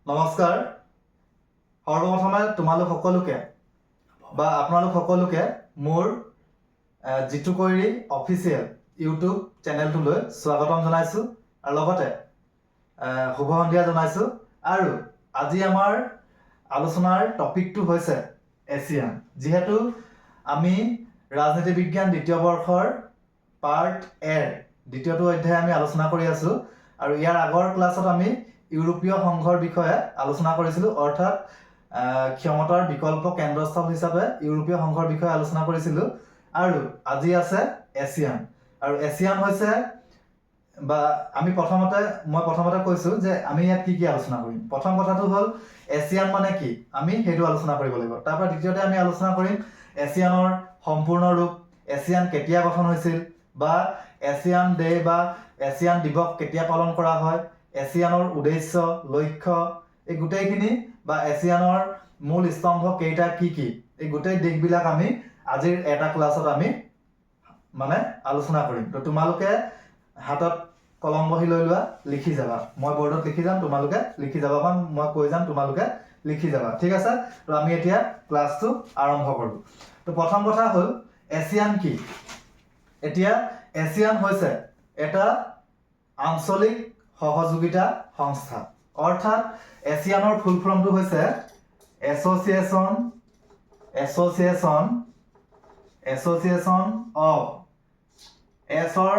নমস্কাৰ সৰ্বপ্ৰথমে তোমালোক সকলোকে বা আপোনালোক সকলোকে মোৰ জিতু কৈৰী অফিচিয়েল ইউটিউব চেনেলটোলৈ স্বাগতম জনাইছোঁ আৰু লগতে শুভ সন্ধিয়া জনাইছোঁ। আৰু আজি আমাৰ আলোচনাৰ টপিকটো হৈছে এছিয়ান। যিহেতু আমি ৰাজনীতি বিজ্ঞান দ্বিতীয় বৰ্ষৰ পাৰ্ট এৰ দ্বিতীয়টো অধ্যায় আমি আলোচনা কৰি আছোঁ আৰু ইয়াৰ আগৰ ক্লাছত আমি ইউৰোপীয় সংঘৰ বিষয়ে আলোচনা কৰিছিলোঁ, অৰ্থাৎ ক্ষমতাৰ বিকল্প কেন্দ্ৰস্থল হিচাপে ইউৰোপীয় সংঘৰ বিষয়ে আলোচনা কৰিছিলোঁ। আৰু আজি আছে এছিয়ান। আৰু এছিয়ান হৈছে বা মই প্ৰথমতে কৈছোঁ যে আমি ইয়াত কি কি আলোচনা কৰিম। প্ৰথম কথাটো হ'ল এছিয়ান মানে কি, আমি সেইটো আলোচনা কৰিব লাগিব। তাৰপৰা দ্বিতীয়তে আমি আলোচনা কৰিম এছিয়ানৰ সম্পূৰ্ণ ৰূপ, এছিয়ান কেতিয়া গঠন হৈছিল, বা এছিয়ান ডে বা এছিয়ান দিৱস কেতিয়া পালন কৰা হয়, এছিয়ানৰ উদ্দেশ্য লক্ষ্য, এই গোটেইখিনি বা এছিয়ানৰ মূল স্তম্ভ কেইটা কি কি, এই গোটেই দিশবিলাক আমি আজিৰ এটা ক্লাছত আমি আলোচনা কৰিম। তো তোমালোকে হাতত কলম বহি লৈ লোৱা, লিখি যাবা। মই বৰ্ডত লিখি যাম, তোমালোকে লিখি যাবা, বা মই কৈ যাম তোমালোকে লিখি যাবা। ঠিক আছে? তো আমি এতিয়া ক্লাছটো আৰম্ভ কৰোঁ। তো প্ৰথম কথা হ'ল এছিয়ান কি। এতিয়া এছিয়ান হৈছে এটা আঞ্চলিক সহযোগিতা সংস্থা, অৰ্থাৎ এছিয়ানৰ ফুল ফৰ্মটো হৈছে এছ'চিয়েশ্যন অফ, এছৰ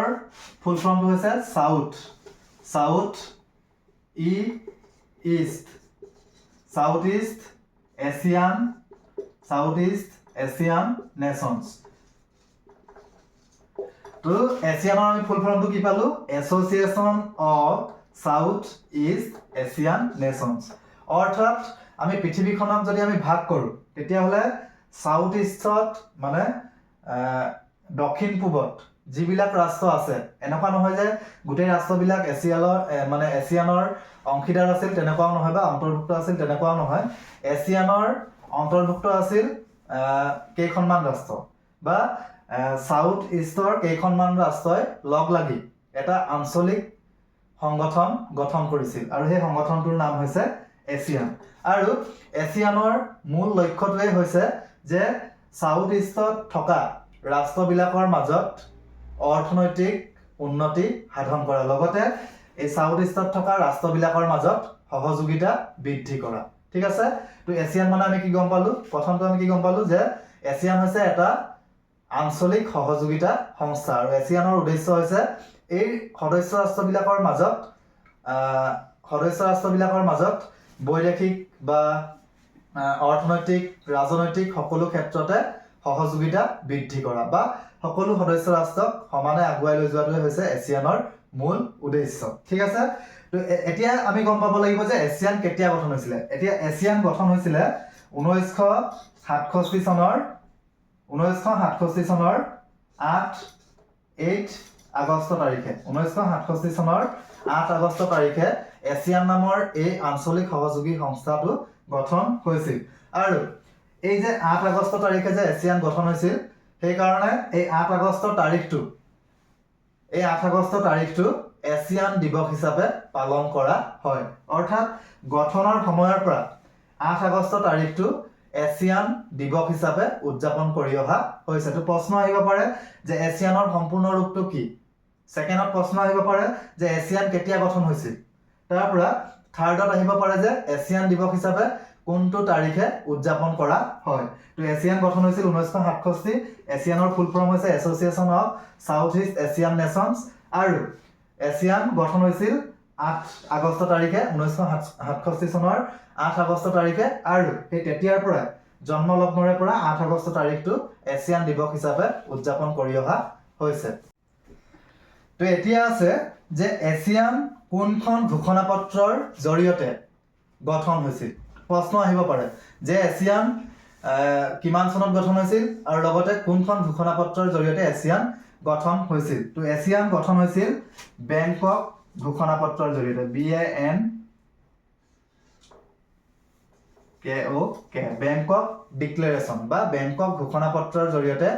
ফুল ফৰ্মটো হৈছে সাউথ ইষ্ট এছিয়ান নেশ্যনছ। তো এছিয়ানৰ আমি ফুল ফৰ্মটো কি পালোঁ? Association of south east Asian nations. অৰ্থাৎ আমি পৃথিৱীখনক যদি আমি ভাগ কৰোঁ তেতিয়াহ'লে সাউথ ইষ্টত দক্ষিণ পূবত যিবিলাক ৰাষ্ট্ৰ আছে, এনেকুৱা নহয় যে গোটেই ৰাষ্ট্ৰবিলাক এছিয়ানৰ অংশীদাৰ আছিল তেনেকুৱাও নহয়, বা অন্তৰ্ভুক্ত আছিল তেনেকুৱাও নহয়। এছিয়ানৰ অন্তৰ্ভুক্ত আছিল কেইখনমান ৰাষ্ট্ৰ, বা সাউথ ইষ্টৰ কেইখনমান ৰাষ্ট্ৰই লগ লাগি এটা আঞ্চলিক সংগঠন গঠন কৰিছিল, আৰু সেই সংগঠনটোৰ নাম হৈছে এছিয়ান। আৰু এছিয়ানৰ মূল লক্ষ্যটোৱে হৈছে যে সাউথ ইষ্টত থকা ৰাষ্ট্ৰবিলাকৰ মাজত অৰ্থনৈতিক উন্নতি সাধন কৰা, লগতে এই সাউথ ইষ্টত থকা ৰাষ্ট্ৰবিলাকৰ মাজত সহযোগিতা বৃদ্ধি কৰা। ঠিক আছে? তো এছিয়ান মানে আমি কি গম পালোঁ? প্ৰথমটো আমি কি গম পালোঁ যে এছিয়ান হৈছে এটা আঞ্চলিক সহযোগিতা সংস্থা, আৰু এছিয়ানৰ উদ্দেশ্য হৈছে এই সদস্য ৰাষ্ট্ৰবিলাকৰ মাজত বৈদেশিক বা অৰ্থনৈতিক ৰাজনৈতিক সকলো ক্ষেত্ৰতে সহযোগিতা বৃদ্ধি কৰা, বা সকলো সদস্য ৰাষ্ট্ৰক সমানে আগুৱাই লৈ যোৱাটোৱে হৈছে এছিয়ানৰ মূল উদ্দেশ্য। ঠিক আছে? তো এতিয়া আমি গম পাব লাগিব যে এছিয়ান কেতিয়া গঠন হৈছিলে। এতিয়া এছিয়ান গঠন হৈছিলে 1967 চনৰ 8 আগষ্ট তাৰিখে। 1967 চনৰ 8 আগষ্ট তাৰিখে এছিয়ান নামৰ এই আঞ্চলিক সহযোগী সংস্থাটো গঠন হৈছিল। আৰু এই যে 8 আগষ্ট তাৰিখে যে এছিয়ান গঠন হৈছিল, সেইকাৰণে এই 8 আগষ্ট তাৰিখটো এছিয়ান দিৱস হিচাপে পালন কৰা হয়। অৰ্থাৎ গঠনৰ সময়ৰ পৰা 8 আগষ্ট তাৰিখটো এছিয়ান দিৱস হিচাপে উদযাপন কৰি অহা হৈছে। তো প্ৰশ্ন আহিব পাৰে যে এছিয়ানৰ সম্পূৰ্ণ ৰূপটো কি। ছেকেণ্ডত প্ৰশ্ন আহিব পাৰে যে এছিয়ান কেতিয়া গঠন হৈছিল। তাৰ পৰা থাৰ্ডত আহিব পাৰে যে এছিয়ান দিৱস হিচাপে কোনটো তাৰিখে উদযাপন কৰা হয়। তো এছিয়ান গঠন হৈছিল 1967। এছিয়ানৰ ফুল ফৰ্ম হৈছে association of south east Asian nations, আৰু এছিয়ান গঠন হৈছিল 8 আগষ্ট তাৰিখে, 1967 চনৰ 8 আগষ্ট তাৰিখে, আৰু সেই তেতিয়াৰ পৰা জন্মলগ্নৰে পৰা 8 আগষ্ট তাৰিখটো এছিয়ান দিৱস হিচাপে উদযাপন কৰি অহা হৈছে। তো এতিয়া আছে যে এছিয়ান কোনখন ঘোষণাপত্ৰৰ জৰিয়তে গঠন হৈছিল। প্ৰশ্ন আহিব পাৰে যে এছিয়ান কিমান চনত গঠন হৈছিল, আৰু লগতে কোনখন ঘোষণাপত্ৰৰ জৰিয়তে এছিয়ান গঠন হৈছিল। তো এছিয়ান গঠন হৈছিল বেংকক ঘোষণাপত্ৰৰ জৰিয়তে, BANKOK, বেংকক ডিক্লেৰেশ্যন বা বেংকক ঘোষণাপত্ৰৰ জৰিয়তে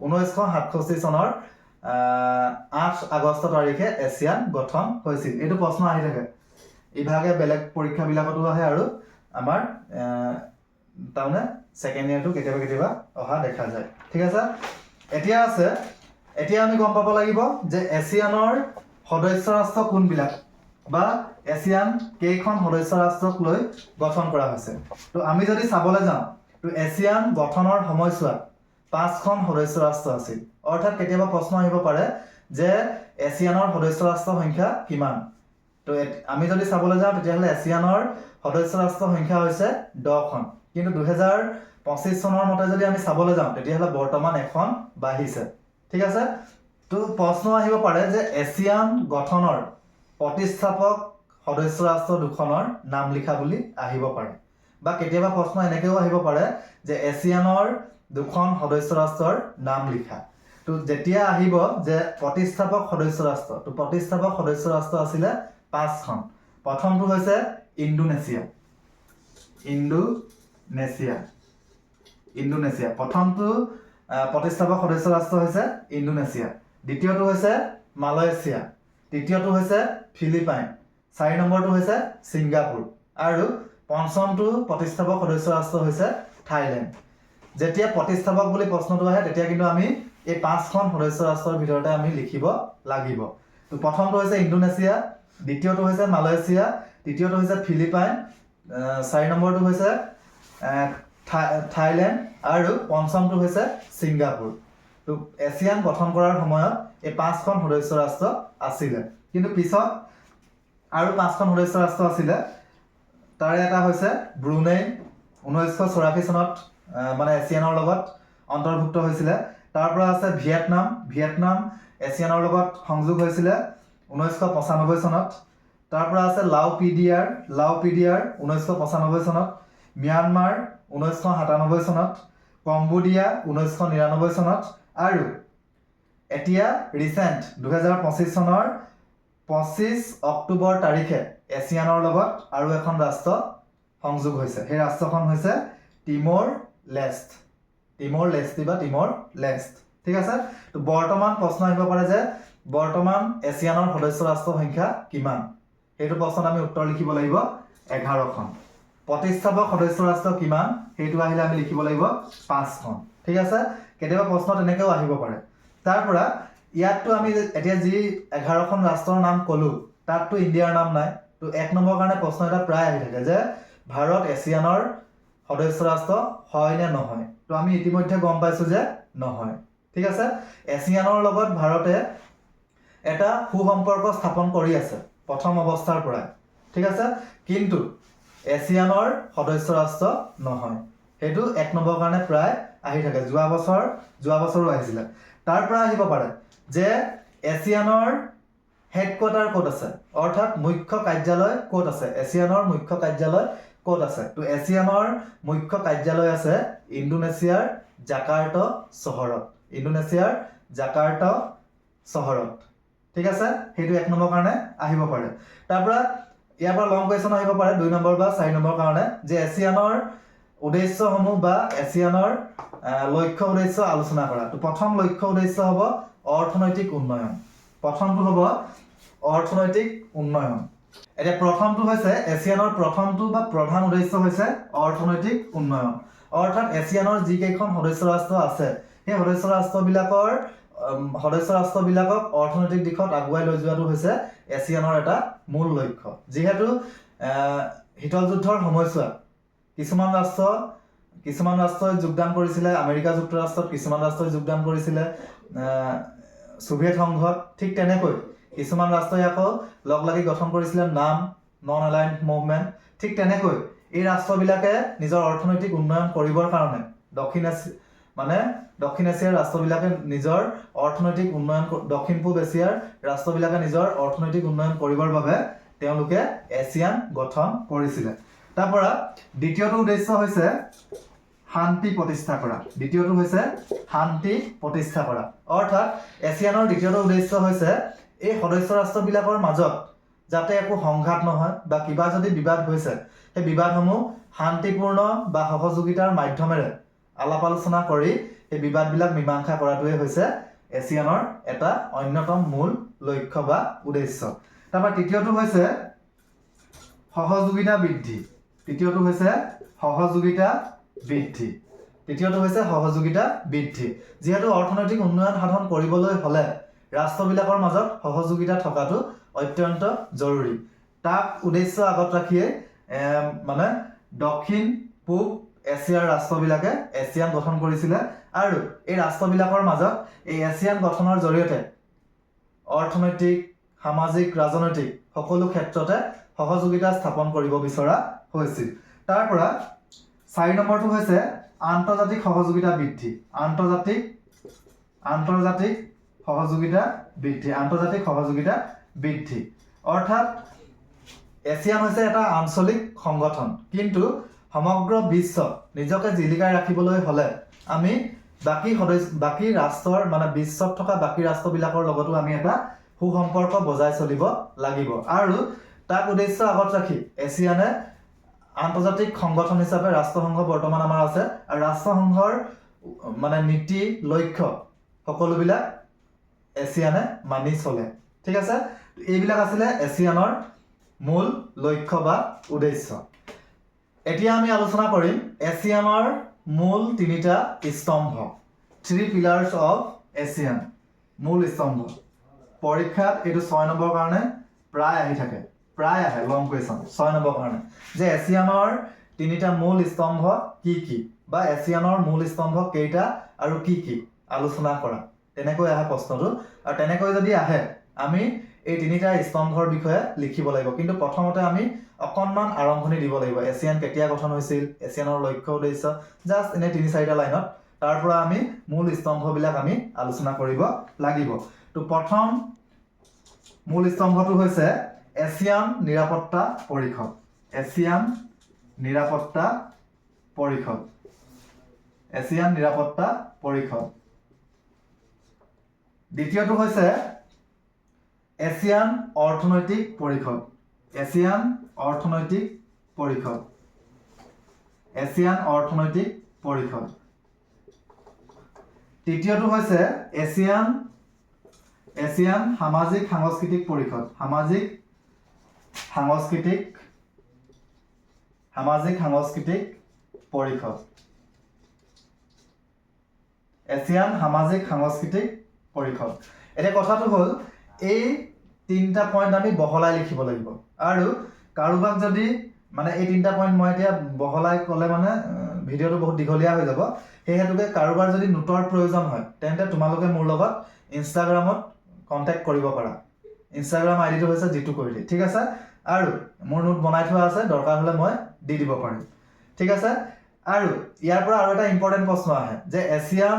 1967 চনৰ 8 আগষ্ট তাৰিখে এছিয়ান গঠন হৈছিল। এইটো প্ৰশ্ন আহি থাকে ইভাগে বেলেগ পৰীক্ষাবিলাকতো আহে আৰু আমাৰ তাৰমানে ছেকেণ্ড ইয়াৰটো কেতিয়াবা অহা দেখা যায় ঠিক আছে এতিয়া আমি গম পাব লাগিব যে এছিয়ানৰ সদস্য ৰাষ্ট্ৰ কোনবিলাক বা এছিয়ান কেইখন সদস্য ৰাষ্ট্ৰক লৈ গঠন কৰা হৈছে তো আমি যদি চাবলৈ যাওঁ তো এছিয়ান গঠনৰ সময়ছোৱাত 5খন সদস্য ৰাষ্ট্ৰ আছিল অৰ্থাৎ কেতিয়াবা প্ৰশ্ন আহিব পাৰে যে এছিয়ানৰ সদস্য ৰাষ্ট্ৰৰ সংখ্যা কিমান তো আমি যদি চাবলৈ যাওঁ তেতিয়াহ'লে এছিয়ানৰ সদস্য ৰাষ্ট্ৰৰ সংখ্যা হৈছে 10খন কিন্তু 2025 চনৰ মতে যদি আমি চাবলৈ যাওঁ তেতিয়াহ'লে বৰ্তমান এখন বাঢ়িছে ঠিক আছে তো প্ৰশ্ন আহিব পাৰে যে এছিয়ান গঠনৰ প্ৰতিষ্ঠাপক সদস্য ৰাষ্ট্ৰ দুখনৰ নাম লিখা বুলি আহিব পাৰে বা কেতিয়াবা প্ৰশ্ন এনেকৈও আহিব পাৰে যে এছিয়ানৰ দুখন সদস্য ৰাষ্ট্ৰৰ নাম লিখা তো যেতিয়া আহিব যে প্ৰতিষ্ঠাপক সদস্য ৰাষ্ট্ৰ তো প্ৰতিষ্ঠাপক সদস্য ৰাষ্ট্ৰ আছিলে 5খন প্ৰথমটো হৈছে ইণ্ডোনেছিয়া প্ৰথমটো প্ৰতিষ্ঠাপক সদস্য ৰাষ্ট্ৰ হৈছে ইণ্ডোনেছিয়া দ্বিতীয়টো হৈছে মালয়েছিয়া তৃতীয়টো হৈছে ফিলিপাইন 4 নম্বৰটো হৈছে ছিংগাপুৰ আৰু পঞ্চমটো প্ৰতিষ্ঠাপক সদস্য ৰাষ্ট্ৰ হৈছে থাইলেণ্ড যেতিয়া প্ৰতিষ্ঠাপক বুলি প্ৰশ্নটো আহে তেতিয়া কিন্তু আমি এই 5খন সদস্য ৰাষ্ট্ৰৰ ভিতৰতে আমি লিখিব লাগিব তো প্ৰথমটো হৈছে ইণ্ডোনেছিয়া দ্বিতীয়টো হৈছে মালয়েছিয়া তৃতীয়টো হৈছে ফিলিপাইন 4 নম্বৰটো হৈছে থাইলেণ্ড আৰু পঞ্চমটো হৈছে ছিংগাপুৰ তো এছিয়ান গঠন কৰাৰ সময়ত এই 5খন সদস্য ৰাষ্ট্ৰ আছিলে কিন্তু পিছত আৰু 5খন সদস্য ৰাষ্ট্ৰ আছিলে তাৰে এটা হৈছে ব্ৰুনেই 1984 চনত মানে এছিয়ানৰ লগত অন্তৰ্ভুক্ত হৈছিলে তাৰ পৰা আছে ভিয়েটনাম এছিয়ানৰ লগত সংযোগ হৈছিলে 1995 চনত তাৰ পৰা আছে লাওপিডিয়াৰ 1995 চনত ম্যানমাৰ 1997 চনত কম্বোডিয়া 1999 চনত আৰু এতিয়া ৰিসেন্ট 2025 চনৰ 25 অক্টোবৰ তাৰিখে এছিয়ানৰ লগত আৰু এখন ৰাষ্ট্ৰ সংযোগ হৈছে সেই ৰাষ্ট্ৰখন হৈছে টিমোৰ লেষ্ট ঠিক আছে তো বৰ্তমান প্ৰশ্ন আহিব পাৰে যে বৰ্তমান এছিয়ানৰ সদস্য ৰাষ্ট্ৰৰ সংখ্যা কিমান সেইটো প্ৰশ্নত আমি উত্তৰ লিখিব লাগিব 11খন প্ৰতিষ্ঠাপক সদস্য ৰাষ্ট্ৰ কিমান সেইটো আহিলে আমি লিখিব লাগিব 5খন ঠিক আছে কেতিয়াবা প্ৰশ্ন তেনেকৈও আহিব পাৰে তাৰ পৰা ইয়াতটো আমি এতিয়া যি 11খন ৰাষ্ট্ৰৰ নাম ক'লো তাতটো ইণ্ডিয়াৰ নাম নাই তো 1 নম্বৰ কাৰণে প্ৰশ্ন এটা প্ৰায় আহি থাকে যে ভাৰত এছিয়ানৰ সদস্য ৰাষ্ট্ৰ হয় নে নহয় তো আমি ইতিমধ্যে গম পাইছো যে নহয় ঠিক আছে এছিয়ানৰ লগত ভাৰতে এটা সুসম্পৰ্ক স্থাপন কৰি আছে প্ৰথম অৱস্থাৰ পৰা ঠিক আছে কিন্তু এছিয়ানৰ সদস্য ৰাষ্ট্ৰ নহয় সেইটো 1 নম্বৰ কাৰণে প্ৰায় আহি থাকে যোৱা বছৰো আহিছিলে তাৰ পৰা আহিব পাৰে যে এছিয়ানৰ হেডকোৱাৰ্টাৰ ক'ত আছে অৰ্থাৎ মুখ্য কাৰ্যালয় ক'ত আছে এছিয়ানৰ মুখ্য কাৰ্যালয় ক'ত আছে তো এছিয়ানৰ মুখ্য কাৰ্যালয় আছে ইণ্ডোনেছিয়াৰ জাকাৰ্টা চহৰত ঠিক আছে সেইটো 1 নম্বৰ কাৰণে আহিব পাৰে তাৰ পৰা ইয়াৰ পৰা লং কোৱেশ্চন আহিব পাৰে 2 নম্বৰ বা 4 নম্বৰ কাৰণে যে এছিয়ানৰ উদ্দেশ্যসমূহ বা এছিয়ানৰ লক্ষ্য উদ্দেশ্য আলোচনা কৰা তো প্ৰথম লক্ষ্য উদ্দেশ্য হ'ব অৰ্থনৈতিক উন্নয়ন এতিয়া প্ৰথমটো হৈছে এছিয়ানৰ প্ৰথমটো বা প্ৰধান উদ্দেশ্য হৈছে অৰ্থনৈতিক উন্নয়ন অৰ্থাৎ এছিয়ানৰ যি কেইখন সদস্য ৰাষ্ট্ৰ আছে সেই সদস্য ৰাষ্ট্ৰবিলাকক অৰ্থনৈতিক দিশত আগুৱাই লৈ যোৱাটো হৈছে এছিয়ানৰ এটা মূল লক্ষ্য যিহেতু শীতল যুদ্ধৰ সময়ছোৱাত কিছুমান ৰাষ্ট্ৰই যোগদান কৰিছিলে আমেৰিকা যুক্তৰাষ্ট্ৰত কিছুমান ৰাষ্ট্ৰই যোগদান কৰিছিলে সোভিয়েট সংঘত ঠিক তেনেকৈ কিছুমান ৰাষ্ট্ৰই আকৌ লগ লাগি গঠন কৰিছিলে নন এলাইন্ড মুভমেণ্ট ঠিক তেনেকৈ এই ৰাষ্ট্ৰবিলাকে নিজৰ অৰ্থনৈতিক উন্নয়ন কৰিবৰ কাৰণে দক্ষিণ এছিয়াৰ ৰাষ্ট্ৰবিলাকে নিজৰ অৰ্থনৈতিক উন্নয়ন দক্ষিণ পূব এছিয়াৰ ৰাষ্ট্ৰবিলাকে নিজৰ অৰ্থনৈতিক উন্নয়ন কৰিবৰ বাবে তেওঁলোকে এছিয়ান গঠন কৰিছিলে তাৰ পৰা দ্বিতীয়টো উদ্দেশ্য হৈছে শান্তি প্ৰতিষ্ঠা কৰা অৰ্থাৎ এছিয়ানৰ দ্বিতীয়টো উদ্দেশ্য হৈছে এই সদস্য ৰাষ্ট্ৰবিলাকৰ মাজত যাতে একো সংঘাত নহয় বা কিবা যদি বিবাদ হৈছে সেই বিবাদসমূহ শান্তিপূৰ্ণ বা সহযোগিতাৰ মাধ্যমেৰে আলাপ আলোচনা কৰি এই বিবাদবিলাক মীমাংসা কৰাটোৱে হৈছে এছিয়ানৰ এটা অন্যতম মূল লক্ষ্য বা উদ্দেশ্য তাৰপৰা তৃতীয়টো হৈছে সহযোগিতা বৃদ্ধি। তৃতীয়টো হৈছে সহযোগিতা বৃদ্ধি। তৃতীয়টো হৈছে সহযোগিতা বৃদ্ধি। যিহেতু অৰ্থনৈতিক উন্নয়ন সাধন কৰিবলৈ হ'লে ৰাষ্ট্ৰবিলাকৰ মাজত সহযোগিতা থকাটো অত্যন্ত জৰুৰী। তাক উদ্দেশ্য আগত ৰাখিয়ে মানে দক্ষিণ পূব এছিয়াৰ ৰাষ্ট্ৰবিলাকে এছিয়ান গঠন কৰিছিলে আৰু এই ৰাষ্ট্ৰবিলাকৰ মাজত এই এছিয়ান গঠনৰ জৰিয়তে অৰ্থনৈতিক, সামাজিক, ৰাজনৈতিক সকলো ক্ষেত্ৰতে সহযোগিতা স্থাপন কৰিব বিচৰা হৈছিল। তাৰ পৰা 4 নম্বৰটো হৈছে আন্তৰ্জাতিক সহযোগিতা বৃদ্ধি। আন্তৰ্জাতিক সহযোগিতা বৃদ্ধি। আন্তৰ্জাতিক সহযোগিতা বৃদ্ধি অৰ্থাৎ এছিয়ান হৈছে এটা আঞ্চলিক সংগঠন, কিন্তু সমগ্ৰ বিশ্বত নিজকে জিলিকাই ৰাখিবলৈ হ'লে আমি বাকী ৰাষ্ট্ৰৰ মানে বিশ্বত থকা বাকী ৰাষ্ট্ৰবিলাকৰ লগতো আমি এটা সুসম্পৰ্ক বজাই চলিব লাগিব। আৰু তাক উদ্দেশ্য আগত ৰাখি এছিয়ানে আন্তৰ্জাতিক সংগঠন হিচাপে ৰাষ্ট্ৰসংঘ বৰ্তমান আমাৰ আছে আৰু ৰাষ্ট্ৰসংঘৰ মানে নীতি লক্ষ্য সকলোবিলাক এছিয়ানে মানি চলে। ঠিক আছে, এইবিলাক আছিলে এছিয়ানৰ মূল লক্ষ্য বা উদ্দেশ্য। এতিয়া আমি আলোচনা কৰিম এছিয়ানৰ মূল 3টা স্তম্ভ, 3 পিলাৰ্ছ অফ এছিয়ান। মূল স্তম্ভ পৰীক্ষাত এইটো 6 নম্বৰ কাৰণে প্ৰায় আহি থাকে, প্ৰায় আহে লং কুৱেশ্যন 6 নম্বৰ কাৰণে, যে এছিয়ানৰ 3টা মূল স্তম্ভ কি কি বা এছিয়ানৰ মূল স্তম্ভ কেইটা আৰু কি কি আলোচনা কৰা, তেনেকৈ আহে প্ৰশ্নটো। আৰু তেনেকৈ যদি আহে আমি এই 3টা স্তম্ভৰ বিষয়ে লিখিব লাগিব। কিন্তু প্ৰথমতে আমি অকণমান আৰম্ভণি দিব লাগিব, এছিয়ান কেতিয়া গঠন হৈছিল, এছিয়ানৰ লক্ষ্য উদ্দেশ্য, জাষ্ট এনে 3-4টা লাইনত। তাৰ পৰা আমি মূল স্তম্ভবিলাক আমি আলোচনা কৰিব লাগিব। তো প্ৰথম মূল স্তম্ভটো হৈছে এছিয়ান নিৰাপত্তা পৰিষদ। এছিয়ান নিৰাপত্তা পৰিষদ। এছিয়ান নিৰাপত্তা পৰিষদ। দ্বিতীয়টো হৈছে এছিয়ান অৰ্থনৈতিক পৰিষদ। এছিয়ান অৰ্থনৈতিক পৰিষদ। এছিয়ান অৰ্থনৈতিক পৰিষদ। তৃতীয়টো হৈছে এছিয়ান সামাজিক সাংস্কৃতিক পৰিষদ। সামাজিক সাংস্কৃতিক পৰিষদ। এছিয়ান সামাজিক সাংস্কৃতিক পৰিষদ। এতিয়া কথাটো হ'ল এই 3টা পইণ্ট আমি বহলাই লিখিব লাগিব। আৰু কাৰোবাক যদি মানে এই 3টা পইণ্ট মই এতিয়া বহলাই ক'লে মানে ভিডিঅ'টো বহুত দীঘলীয়া হৈ যাব, সেই হেতুকে কাৰোবাৰ যদি নোটৰ প্ৰয়োজন হয় তেন্তে তোমালোকে মোৰ লগত ইনষ্টাগ্ৰামত কণ্টেক্ট কৰিব পাৰা। ইনষ্টাগ্ৰাম আইডিটো হৈছে জিতু কৈৰী। ঠিক আছে, আৰু মোৰ নোট বনাই থোৱা আছে, দৰকাৰ হ'লে মই দি দিব পাৰিম। ঠিক আছে, আৰু ইয়াৰ পৰা আৰু এটা ইম্পৰ্টেণ্ট প্ৰশ্ন আহে যে এছিয়ান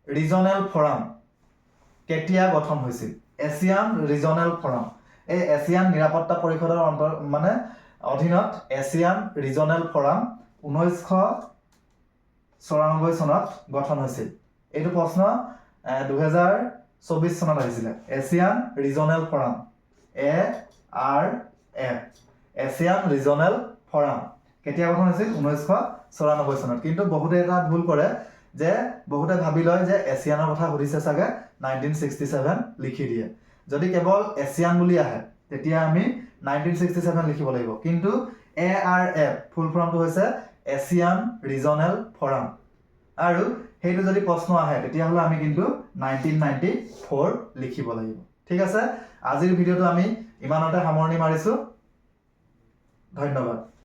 ৰিজনেল ফৰাম কেতিয়া গঠন হৈছিল। এছিয়ান ৰিজনেল ফৰাম এই এছিয়ান নিৰাপত্তা পৰিষদৰ অধীনত এছিয়ান ৰিজনেল ফৰাম 1994 চনত গঠন হৈছিল। এইটো প্ৰশ্ন 2024 চনত আহিছিলে। Asian regional forum ARF Asian regional forum কেতিয়া গঠন হৈছিল? 1994 চনত। কিন্তু বহুতে এটা ভুল কৰে যে বহুতে ভাবি লয় যে এছিয়ানৰ কথা সুধিছে চাগে 1967 লিখি দিয়ে। যদি কেৱল এছিয়ান বুলি আহে তেতিয়া আমি 1967 লিখিব লাগিব। কিন্তু ARF ফুল ফৰ্মটো হৈছে এছিয়ান ৰিজনেল ফৰাম, আৰু সেইটো যদি প্ৰশ্ন আহে তেতিয়াহ'লে আমি কিন্তু 1994 লিখিব লাগিব। ঠিক আছে, আজিৰ ভিডিঅ'টো আমি ইমানতে সামৰণি মাৰিছোঁ। ধন্যবাদ।